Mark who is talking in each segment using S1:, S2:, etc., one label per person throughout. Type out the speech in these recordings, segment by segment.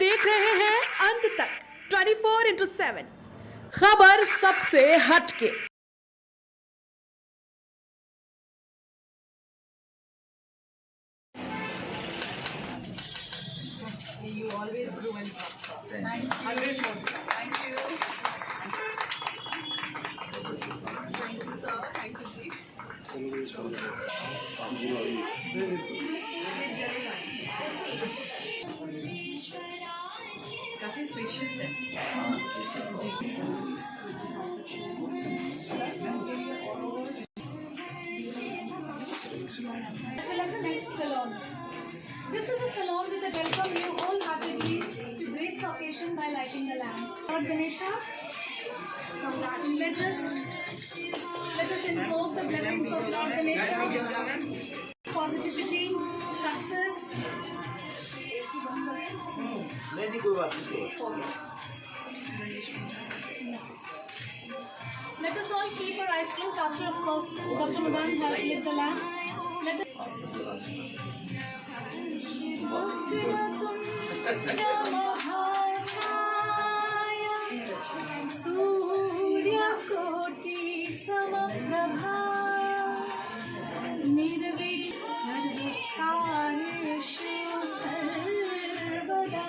S1: देख रहे हैं अंत तक 24/7 खबर सबसे हटके।
S2: You always grew and prosper. Thank you. Thank you. Thank you, sir. Thank you, Ji. काफी स्पेशियस है।
S3: As well as the next salon. This is a salon with a welcome you wholeheartedly to grace the occasion by lighting the lamps. Lord Ganesha, let us invoke the blessings of Lord Ganesha, positivity, success. Let us all keep our eyes closed after, of course, Dr. Madan has lit the lamp. Let us सूर्यकोटि समप्रभा निर्विघ्नं सर्वकार्येषु सर्वदा।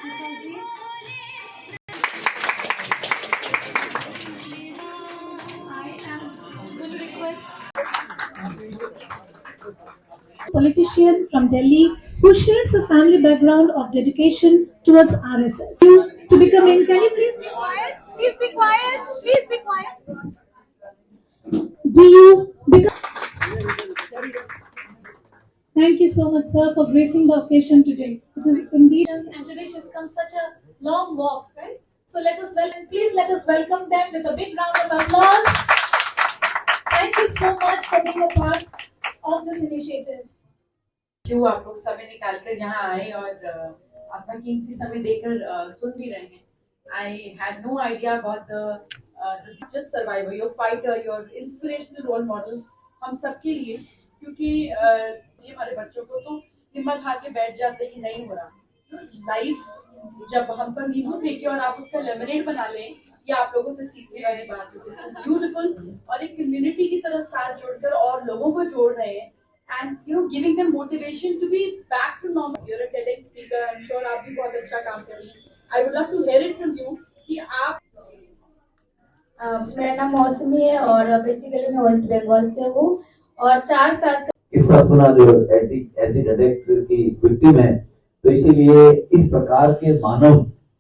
S3: पिताजी, I am going to request politician from Delhi who shares a family background of dedication towards RSS. To become in, can you please be quiet? Please be quiet. Please be quiet. Do you become? Thank you so much, sir, for gracing the occasion today. It is indeed, and today she's come such a long walk, right? So please let us welcome them with a big round of applause. Thank you so much for being a part of this initiative.
S2: क्यों आप लोग समय निकाल कर यहाँ आए और अपना कीमती समय देकर सुन भी रहे हैं। I had no idea about the just survivor, your fighter, your inspirational role models हम सबके लिए, क्योंकि ये हमारे बच्चों को तो हिम्मत हार के बैठ जाते ही नहीं हो रहा। लाइफ जब हम पर नींबू फेंके और आप उसका लेमनेड बना लें, ये आप लोगों से सीखने वाली बात है। ब्यूटीफुल, और एक कम्युनिटी की तरह साथ जोड़कर और लोगों को जोड़ रहे हैं। And giving them motivation to be back to normal. You're a TEDx speaker. I'm sure आप भी बहुत अच्छा काम कर रही हैं. I would love to hear it from you कि आप
S4: मेरा नाम मौसमी है और बेसिकली मैं वेस्ट बंगाल से हूँ और 4 साल से
S5: इस तरह सुना जो एसिड अटैक की विक्टिम है, तो इसीलिए इस प्रकार के मानव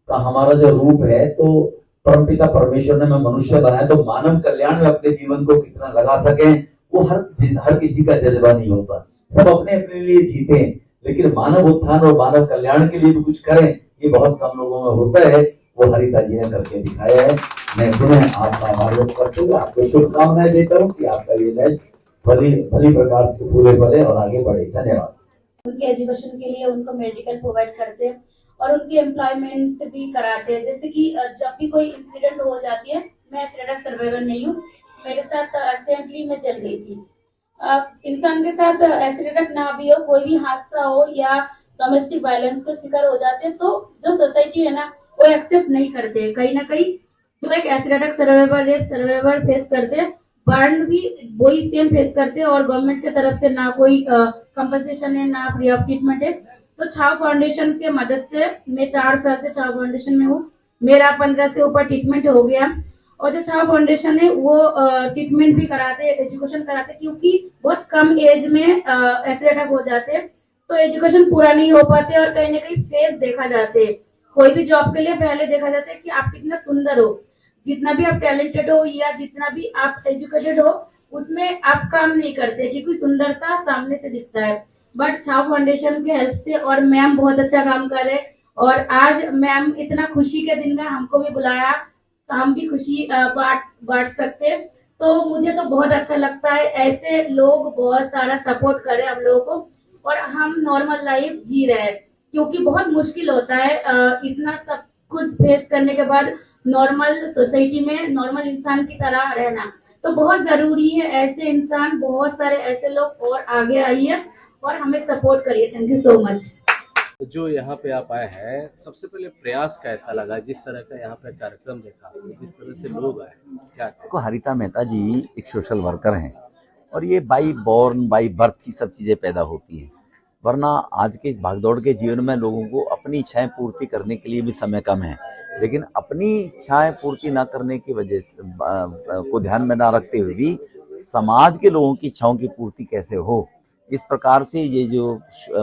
S5: का हमारा जो रूप है, तो परमपिता परमेश्वर ने हमें मनुष्य बनाया, तो मानव कल्याण में अपने जीवन को कितना लगा सके वो हर किसी का जज्बा नहीं होता। सब अपने अपने लिए जीते, लेकिन मानव उत्थान और मानव कल्याण के लिए भी कुछ करें, ये बहुत कम लोगों में होता है। वो हरिता जी ने करके दिखाया है। मैं पुनः आपका आभार व्यक्त करते हुए आपको शुभकामनाएं देता हूँ कि आपका ये लक्ष्य भली प्रकार से पूरे बढ़े और आगे बढ़े। धन्यवाद।
S4: उनके एजुकेशन के लिए उनको मेडिकल प्रोवाइड करते हैं और उनकी एम्प्लॉयमेंट भी कराते हैं। जैसे कि जब भी कोई इंसिडेंट हो जाती है, मैं एक्सीडेंट सर्वाइवर नहीं हूँ, मेरे साथ एक्सीडेंटली में चल गई थी। इंसान के साथ एक्सीडेंट ना भी हो, कोई भी हादसा हो या डोमेस्टिक वायलेंस का शिकार हो जाते हैं, तो जो सोसाइटी है ना वो एक्सेप्ट नहीं करते। कहीं ना कहीं जो एक accident survivor, rape survivor face करते हैं, बर्न भी वही सेम फेस करते हैं और गवर्नमेंट की तरफ से ना कोई कंपनसेशन है, ना फ्री ऑफ ट्रीटमेंट है। तो छाव फाउंडेशन के मदद से मैं 4 साल से छाव फाउंडेशन में हूँ। मेरा 15 से ऊपर ट्रीटमेंट हो गया और जो छाव फाउंडेशन है वो ट्रीटमेंट भी कराते, एजुकेशन कराते, क्योंकि बहुत कम एज में एक्सीडेंट हो जाते हैं, तो एजुकेशन पूरा नहीं हो पाते और कहीं ना कहीं फेस देखा जाते हैं। कोई भी जॉब के लिए पहले देखा जाता है कि आप कितना सुंदर हो, जितना भी आप टैलेंटेड हो या जितना भी आप एजुकेटेड हो, उसमें आप काम नहीं करते क्योंकि सुंदरता सामने से दिखता है। बट छाव फाउंडेशन के हेल्प से और मैम बहुत अच्छा काम कर रहे और आज मैम इतना खुशी के दिन में हमको भी बुलाया, तो हम भी खुशी बांट सकते हैं। तो मुझे तो बहुत अच्छा लगता है, ऐसे लोग बहुत सारा सपोर्ट करे हम लोगों को और हम नॉर्मल लाइफ जी रहे हैं, क्योंकि बहुत मुश्किल होता है इतना सब कुछ फेस करने के बाद नॉर्मल सोसाइटी में नॉर्मल इंसान की तरह रहना। तो बहुत जरूरी है ऐसे इंसान, बहुत सारे ऐसे लोग और आगे आइए और हमें सपोर्ट करिए। Thank you so much.
S6: जो यहाँ पे आप आए हैं, सबसे पहले प्रयास कैसा लगा? जिस तरह का यहाँ पे कार्यक्रम देखा, जिस तरह से लोग आए, क्या
S7: देखो, हरिता मेहता जी एक सोशल वर्कर हैं और ये बाई बॉर्न बाई बर्थ ही सब चीज़ें पैदा होती हैं, वरना आज के इस भागदौड़ के जीवन में लोगों को अपनी इच्छाएं पूर्ति करने के लिए भी समय कम है, लेकिन अपनी इच्छाएं पूर्ति ना करने की वजह से को ध्यान में ना रखते हुए भी समाज के लोगों की इच्छाओं की पूर्ति कैसे हो, इस प्रकार से ये जो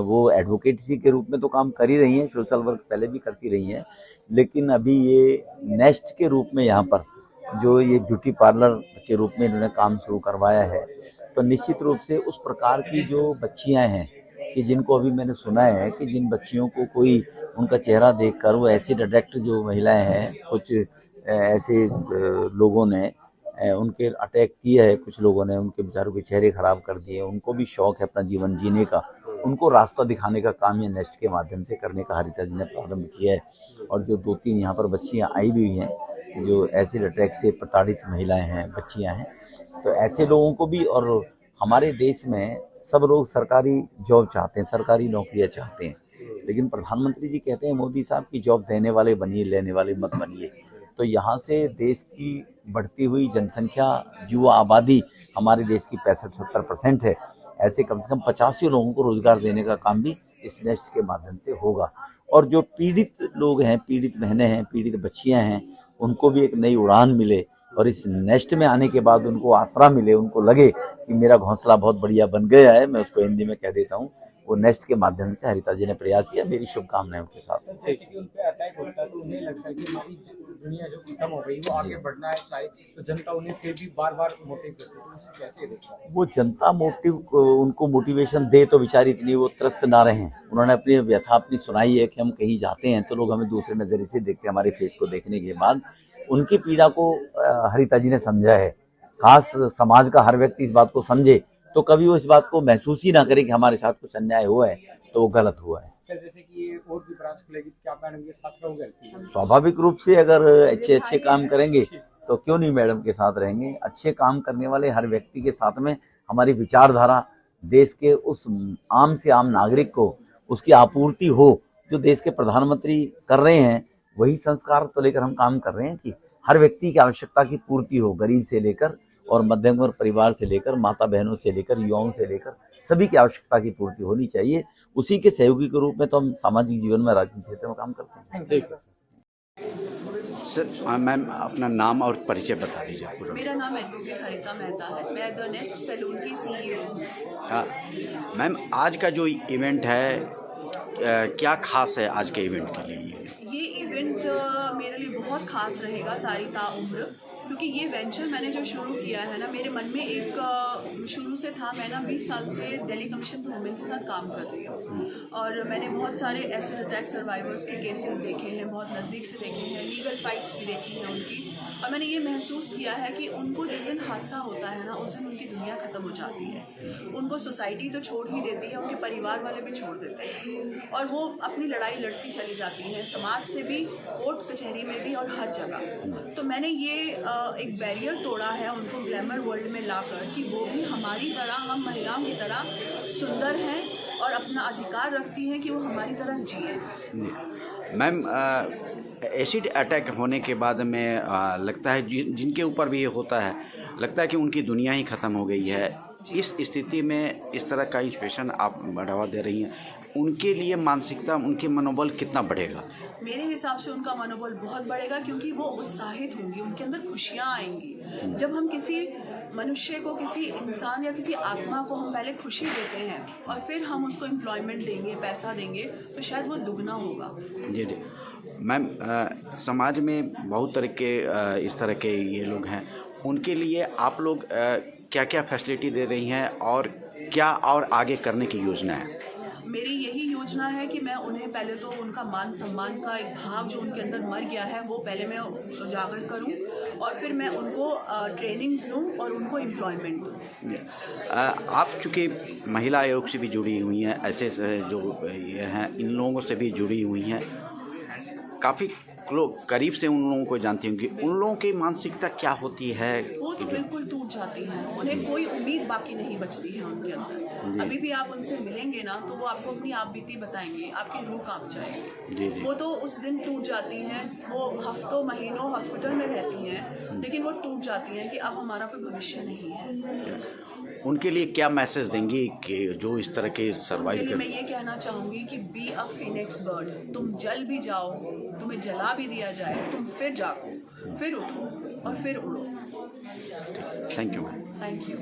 S7: वो एडवोकेसी के रूप में तो काम कर ही रही हैं, सोशल वर्क पहले भी करती रही हैं, लेकिन अभी ये नेस्ट के रूप में यहाँ पर जो ये ब्यूटी पार्लर के रूप में इन्होंने काम शुरू करवाया है, तो निश्चित रूप से उस प्रकार की जो बच्चियां हैं कि जिनको अभी मैंने सुना है कि जिन बच्चियों को कोई उनका चेहरा देखकर वो एसिड अडिक्ट जो महिलाएं हैं, कुछ ऐसे लोगों ने उनके अटैक किया है, कुछ लोगों ने उनके बेचारों के चेहरे खराब कर दिए, उनको भी शौक है अपना जीवन जीने का, उनको रास्ता दिखाने का काम ये नेस्ट के माध्यम से करने का हरिता जी ने प्रारंभ किया है। और जो 2-3 यहाँ पर बच्चियाँ आई भी हुई हैं जो एसिड अटैक से प्रताड़ित महिलाएं हैं, बच्चियाँ हैं, तो ऐसे लोगों को भी, और हमारे देश में सब लोग सरकारी जॉब चाहते हैं, सरकारी नौकरियाँ चाहते हैं, लेकिन प्रधानमंत्री जी कहते हैं मोदी साहब की जॉब देने वाले बनिए, लेने वाले मत बनिए। तो यहाँ से देश की बढ़ती हुई जनसंख्या, युवा आबादी हमारे देश की 65-70% है, ऐसे कम से कम 85 लोगों को रोजगार देने का काम भी इस नेस्ट के माध्यम से होगा। और जो पीड़ित लोग हैं, पीड़ित बहनें हैं, पीड़ित बच्चियां हैं, उनको भी एक नई उड़ान मिले और इस नेस्ट में आने के बाद उनको आसरा मिले, उनको लगे कि मेरा घोंसला बहुत बढ़िया बन गया है। मैं उसको हिंदी में कह देता हूँ, वो नेस्ट के माध्यम से हरिता जी ने प्रयास किया। मेरी शुभकामनाएं उनके साथ।
S8: जैसे कि उन पे अटैक होता है तो उन्हें लगता है कि हमारी दुनिया जो खत्म हो गई, वो आगे बढ़ना है चाहे, तो जनता उन्हें फिर भी बार बार मोटिव करती है, तो उससे कैसे देखता है?
S7: वो जनता उनको मोटिवेशन दे तो बेचारी इतनी वो त्रस्त ना रहे। उन्होंने अपनी व्यथा अपनी सुनाई है कि हम कहीं जाते हैं तो लोग हमें दूसरे नजरिए से देखते हैं। हमारे फेस को देखने के बाद उनकी पीड़ा को हरिता जी ने समझा है। खास समाज का हर व्यक्ति इस बात को समझे तो कभी वो इस बात को महसूस ही ना करे कि हमारे साथ कुछ अन्याय हुआ है तो वो गलत हुआ है।
S8: सर, जैसे कि ये और भी ब्रांच खुलेगी तो क्या आप मैडम के साथ रहोगे?
S7: स्वाभाविक रूप से अगर अच्छे काम करेंगे तो क्यों नहीं मैडम के साथ रहेंगे। अच्छे काम करने वाले हर व्यक्ति के साथ में हमारी विचारधारा देश के उस आम से आम नागरिक को उसकी आपूर्ति हो जो देश के प्रधानमंत्री कर रहे हैं। वही संस्कार तो लेकर हम काम कर रहे हैं कि हर व्यक्ति की आवश्यकता की पूर्ति हो, गरीब से लेकर और मध्यम वर्ग परिवार से लेकर माता बहनों से लेकर युवाओं से लेकर सभी की आवश्यकता की पूर्ति होनी चाहिए। उसी के सहयोगी के रूप में तो हम सामाजिक जीवन में, राजनीतिक क्षेत्र में काम करते हैं।
S6: ठीक है
S9: सर, मैम अपना नाम और परिचय बता दीजिए पूरा।
S10: मेरा नाम एडवोकेट हरिता मेहता है, मैं द नेस्ट सैलून की CEO हूँ।
S9: हाँ मैम, आज का जो इवेंट है क्या खास है आज के इवेंट के लिए?
S10: ये इवेंट मेरे लिए बहुत खास रहेगा सारी ताउम्र, क्योंकि ये वेंचर मैंने जो शुरू किया है ना, मेरे मन में एक शुरू से था। मैं ना 20 साल से दिल्ली कमीशन फॉर वुमेन के साथ काम कर रही हूँ और मैंने बहुत सारे एसिड अटैक सर्वाइवर्स के केसेस देखे हैं, बहुत नज़दीक से देखे हैं, लीगल फाइट्स भी देखी हैं उनकी। और मैंने ये महसूस किया है कि उनको जिस दिन हादसा होता है ना, उस दिन उनकी दुनिया ख़त्म हो जाती है। उनको सोसाइटी तो छोड़ ही देती है, उनके परिवार वाले भी छोड़ देते हैं और वो अपनी लड़ाई लड़ती चली जाती हैं, समाज से भी, कोर्ट कचहरी में भी और हर जगह। तो मैंने ये एक बैरियर तोड़ा है उनको ग्लैमर वर्ल्ड में लाकर कि वो भी हमारी तरह, हम महिलाओं की तरह सुंदर हैं और अपना अधिकार रखती हैं कि वो हमारी तरह जिए।
S9: मैम, एसिड अटैक होने के बाद में लगता है जिनके ऊपर भी ये होता है, लगता है कि उनकी दुनिया ही ख़त्म हो गई है। इस स्थिति में इस तरह का इंस्पिरेशन आप बढ़ावा दे रही हैं, उनके लिए मानसिकता, उनके मनोबल कितना बढ़ेगा?
S10: मेरे हिसाब से उनका मनोबल बहुत बढ़ेगा, क्योंकि वो उत्साहित होंगी, उनके अंदर खुशियाँ आएंगी। जब हम किसी मनुष्य को, किसी इंसान या किसी आत्मा को हम पहले खुशी देते हैं और फिर हम उसको एम्प्लॉयमेंट देंगे, पैसा देंगे, तो शायद वो दुगना होगा।
S9: जी जी मैम, समाज में बहुत तरह के इस तरह के ये लोग हैं, उनके लिए आप लोग क्या क्या फैसिलिटी दे रही हैं और क्या और आगे करने की योजना है?
S10: मेरी यही योजना है कि मैं उन्हें पहले तो उनका मान सम्मान का एक भाव जो उनके अंदर मर गया है वो पहले मैं उजागर करूं और फिर मैं उनको ट्रेनिंग्स दूं और उनको एम्प्लॉयमेंट दूं।
S9: आप चूँकि महिला आयोग से भी जुड़ी हुई हैं, ऐसे जो ये हैं इन लोगों से भी जुड़ी हुई हैं, काफ़ी करीब से उन लोगों को जानती होंगी, उन लोगों की मानसिकता क्या होती है?
S10: वो तो बिल्कुल टूट जाती हैं, उन्हें कोई उम्मीद बाकी नहीं बचती है उनके अंदर। अभी भी आप उनसे मिलेंगे ना तो वो आपको अपनी आप बीती बताएंगे, आपकी रूह कांप जाएगी। वो तो उस दिन टूट जाती हैं, वो हफ्तों महीनों हॉस्पिटल में रहती हैं, लेकिन वो टूट जाती हैं कि अब हमारा कोई भविष्य नहीं है।
S9: उनके लिए क्या मैसेज देंगी कि जो इस तरह के सर्वाइव
S10: मैं ये कहना चाहूँगी कि बी अ फिनिक्स बर्ड, तुम जल भी जाओ, तुम्हें जला भी दिया जाए, तुम फिर जागो, फिर उठो और फिर उड़ो।
S9: Thank you ma'am.
S10: Thank you.